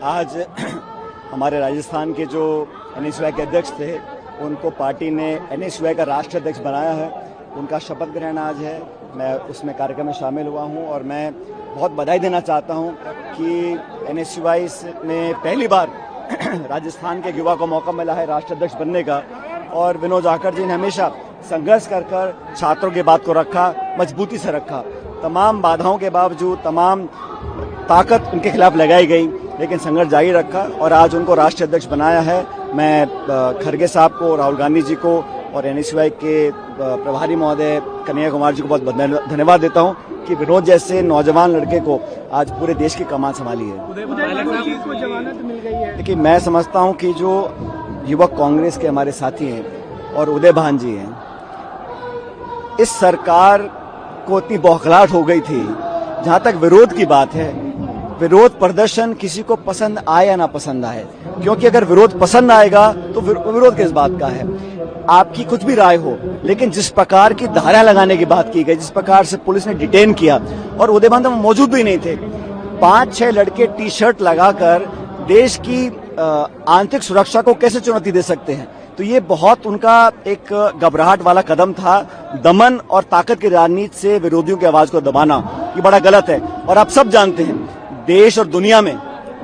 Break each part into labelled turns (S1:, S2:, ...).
S1: आज हमारे राजस्थान के जो एनएसयूआई के अध्यक्ष थे उनको पार्टी ने एनएसयूआई का राष्ट्रीय अध्यक्ष बनाया है। उनका शपथ ग्रहण आज है। मैं उसमें कार्यक्रम में शामिल हुआ हूं और मैं बहुत बधाई देना चाहता हूं कि एनएसयूआई में पहली बार राजस्थान के युवा को मौका मिला है राष्ट्रीय अध्यक्ष बनने का। और विनोद जाखड़ जी ने हमेशा संघर्ष कर छात्रों की बात को रखा, मजबूती से रखा। तमाम बाधाओं के बावजूद, तमाम ताकत उनके खिलाफ लगाई गई, लेकिन संघर्ष जारी रखा और आज उनको राष्ट्रीय अध्यक्ष बनाया है। मैं खड़गे साहब को, राहुल गांधी जी को और एनएसयूआई के प्रभारी महोदय कन्हैया कुमार जी को बहुत धन्यवाद देता हूं कि विनोद जैसे नौजवान लड़के को आज पूरे देश की कमान संभाली है। देखिए, मैं समझता हूं कि जो युवक कांग्रेस के हमारे साथी हैं और उदय भान जी हैं, इस सरकार को इतनी बौखलाहट हो गई थी। जहां तक विरोध की बात है, विरोध प्रदर्शन किसी को पसंद आए या ना पसंद आए, क्योंकि अगर विरोध पसंद आएगा तो विरोध किस बात का है। आपकी कुछ भी राय हो, लेकिन जिस प्रकार की धारा लगाने की बात की गई, जिस प्रकार से पुलिस ने डिटेन किया, और उदय भान मौजूद भी नहीं थे, 5-6 लड़के टी शर्ट लगाकर देश की आंतरिक सुरक्षा को कैसे चुनौती दे सकते हैं। तो ये बहुत उनका एक घबराहट वाला कदम था। दमन और ताकत की राजनीति से विरोधियों की आवाज को दबाना ये बड़ा गलत है। और आप सब जानते हैं, देश और दुनिया में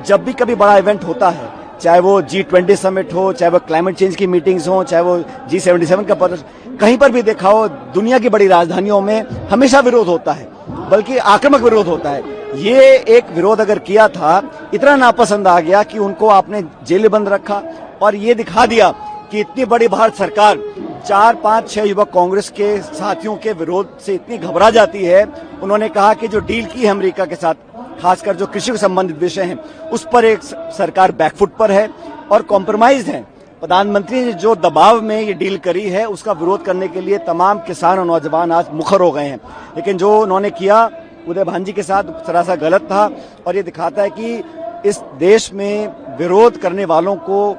S1: जब भी कभी बड़ा इवेंट होता है, चाहे वो G20 समिट हो, चाहे वो क्लाइमेट चेंज की मीटिंग्स हो, चाहे वो G77 का प्रदर्शन, कहीं पर भी देखा हो, दुनिया की बड़ी राजधानियों में हमेशा विरोध होता है, बल्कि आक्रामक विरोध होता है। ये एक विरोध अगर किया था, इतना नापसंद आ गया कि उनको आपने जेल बंद रखा और ये दिखा दिया कि इतनी बड़ी भारत सरकार 4-5-6 युवक कांग्रेस के साथियों के विरोध से इतनी घबरा जाती है। उन्होंने कहा कि जो डील की है अमेरिका के साथ, खासकर जो कृषि से संबंधित विषय हैं, उस पर एक सरकार बैकफुट पर है और कॉम्प्रोमाइज है। प्रधानमंत्री ने जो दबाव में ये डील करी है, उसका विरोध करने के लिए तमाम किसान और नौजवान आज मुखर हो गए हैं। लेकिन जो उन्होंने किया उदय भान जी के साथ सरासर गलत था और ये दिखाता है कि इस देश में विरोध करने वालों को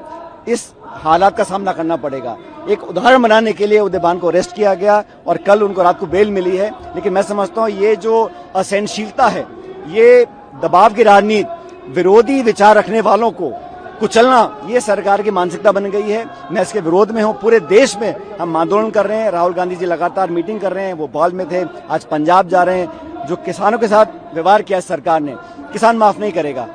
S1: इस हालात का सामना करना पड़ेगा। एक उदाहरण बनाने के लिए उदय भान को अरेस्ट किया गया और कल उनको रात को बेल मिली है। लेकिन मैं समझता हूं ये जो असहनशीलता है, ये दबाव की राजनीति, विरोधी विचार रखने वालों को कुचलना, ये सरकार की मानसिकता बन गई है। मैं इसके विरोध में हूं। पूरे देश में हम आंदोलन कर रहे हैं। राहुल गांधी जी लगातार मीटिंग कर रहे हैं, वो भोपाल में थे, आज पंजाब जा रहे हैं। जो किसानों के साथ व्यवहार किया सरकार ने, किसान माफ नहीं करेगा।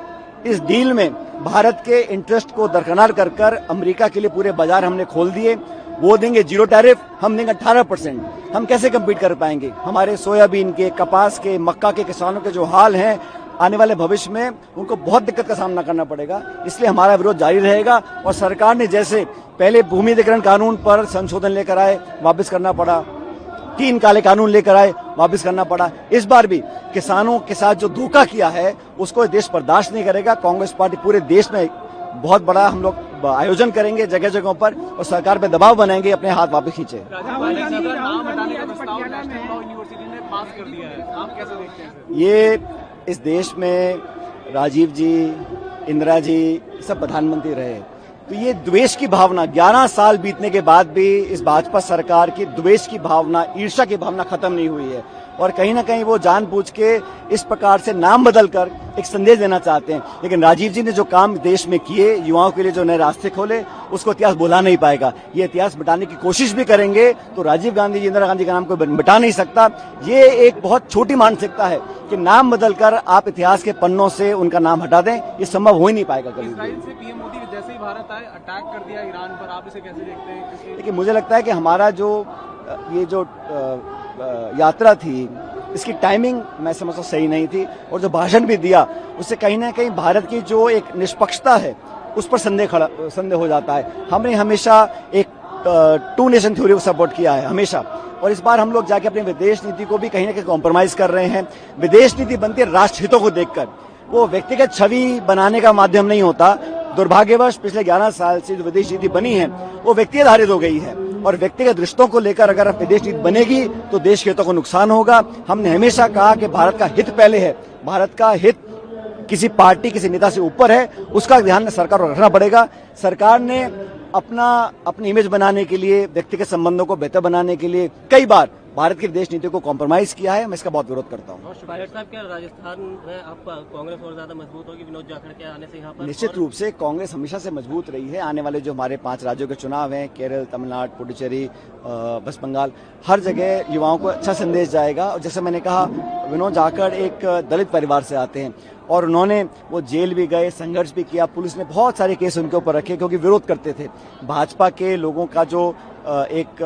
S1: इस डील में भारत के इंटरेस्ट को दरकिनार कर अमेरिका के लिए पूरे बाजार हमने खोल दिए। वो देंगे 0 टैरिफ, हम देंगे 18%। हम कैसे कम्पीट कर पाएंगे? हमारे सोयाबीन के, कपास के, मक्का के किसानों के जो हाल हैं, आने वाले भविष्य में उनको बहुत दिक्कत का सामना करना पड़ेगा। इसलिए हमारा विरोध जारी रहेगा। और सरकार ने जैसे पहले भूमि अधिग्रहण कानून पर संशोधन लेकर आए, वापस करना पड़ा, 3 काले कानून लेकर आए, वापस करना पड़ा। इस बार भी किसानों के साथ जो धोखा किया है, उसको देश बर्दाश्त नहीं करेगा। कांग्रेस पार्टी पूरे देश में बहुत बड़ा हम लोग आयोजन करेंगे जगह जगहों पर और सरकार पे दबाव बनाएंगे, अपने हाथ वापस खींचे। ये इस देश में राजीव जी, इंदिरा जी सब प्रधानमंत्री रहे, तो ये द्वेष की भावना 11 साल बीतने के बाद भी इस भाजपा सरकार की द्वेष की भावना, ईर्ष्या की भावना खत्म नहीं हुई है। और कहीं ना कहीं वो जानबूझ के इस प्रकार से नाम बदलकर एक संदेश देना चाहते हैं। लेकिन राजीव जी ने जो काम देश में किए, युवाओं के लिए जो नए रास्ते खोले, उसको इतिहास भुला नहीं पाएगा। ये इतिहास मिटाने की कोशिश भी करेंगे तो राजीव गांधी जी, इंदिरा गांधी का नाम कोई मिटा नहीं सकता। ये एक बहुत छोटी मानसिकता है कि नाम बदलकर आप इतिहास के पन्नों से उनका नाम हटा दें। ये संभव हो ही नहीं पाएगा कभी।
S2: पीएम मोदी जैसे ही भारत आए, अटैक कर दिया ईरान पर, आप इसे कैसे देखते हैं?
S1: देखिए, मुझे लगता है कि हमारा जो ये जो यात्रा थी, इसकी टाइमिंग मैं समझता सही नहीं थी। और जो भाषण भी दिया, उससे कहीं ना कहीं भारत की जो एक निष्पक्षता है, उस पर संदेह हो जाता है। हमने हमेशा एक 2 नेशन थ्योरी को सपोर्ट किया है, हमेशा। और इस बार हम लोग जाके अपनी विदेश नीति को भी कहीं ना कहीं कॉम्प्रोमाइज कर रहे हैं। विदेश नीति बनती है राष्ट्र हितों को देखकर, वो व्यक्तिगत छवि बनाने का माध्यम नहीं होता। दुर्भाग्यवश पिछले 11 साल से जो विदेश नीति बनी है, वो व्यक्ति आधारित हो गई है। और व्यक्तिगत रिश्तों को लेकर अगर विदेश नीति बनेगी तो देश के हितों को नुकसान होगा। हमने हमेशा कहा कि भारत का हित पहले है, भारत का हित किसी पार्टी, किसी नेता से ऊपर है, उसका ध्यान सरकार को रखना पड़ेगा। सरकार ने अपनी इमेज बनाने के लिए, व्यक्तिगत संबंधों को बेहतर बनाने के लिए कई बार भारत की विदेश नीति को कॉम्प्रोमाइज किया है। मैं इसका बहुत विरोध करता हूँ।
S3: पायलट साहब, क्या राजस्थान में आपका कांग्रेस और ज्यादा मजबूत होगी विनोद जाखड़ के आने से यहाँ पर?
S1: निश्चित रूप से कांग्रेस हमेशा से मजबूत रही है। आने वाले जो हमारे 5 राज्यों के चुनाव हैं, केरल, तमिलनाडु, पुडुचेरी, वेस्ट बंगाल, हर जगह युवाओं को अच्छा संदेश जाएगा। और जैसे मैंने कहा, विनोद जाखड़ एक दलित परिवार से आते हैं और उन्होंने वो जेल भी गए, संघर्ष भी किया। पुलिस ने बहुत सारे केस उनके ऊपर रखे क्योंकि विरोध करते थे। भाजपा के लोगों का जो एक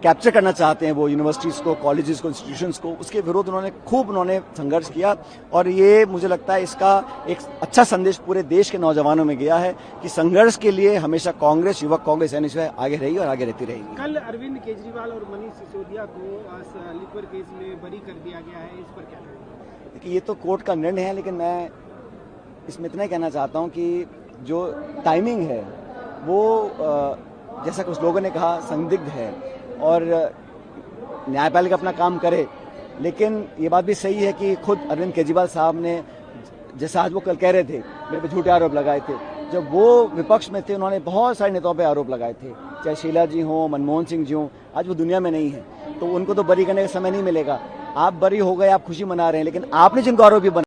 S1: कैप्चर करना चाहते हैं वो यूनिवर्सिटीज को, कॉलेजेस को, इंस्टीट्यूशंस को, उसके विरोध उन्होंने संघर्ष किया। और ये मुझे लगता है इसका एक अच्छा संदेश पूरे देश के नौजवानों में गया है कि संघर्ष के लिए हमेशा कांग्रेस, युवक कांग्रेस आगे रही और आगे रहती रहेगी।
S4: कल अरविंद केजरीवाल और मनीष सिसोदिया को लिक्वर केस में बरी कर दिया गया है, इस पर क्या कहेंगे?
S1: देखिए, ये तो कोर्ट का निर्णय है, लेकिन मैं इसमें इतना ही कहना चाहता हूँ कि जो टाइमिंग है वो जैसा कुछ लोगों ने कहा संदिग्ध है और न्यायपालिका अपना काम करे। लेकिन ये बात भी सही है कि खुद अरविंद केजरीवाल साहब ने, जैसा आज वो कल कह रहे थे, मेरे पे झूठे आरोप लगाए थे। जब वो विपक्ष में थे उन्होंने बहुत सारे नेताओं पे आरोप लगाए थे, चाहे शीला जी हों, मनमोहन सिंह जी हों। आज वो दुनिया में नहीं है तो उनको तो बरी करने का समय नहीं मिलेगा। आप बरी हो गए, आप खुशी मना रहे हैं, लेकिन आपने जिनको आरोपी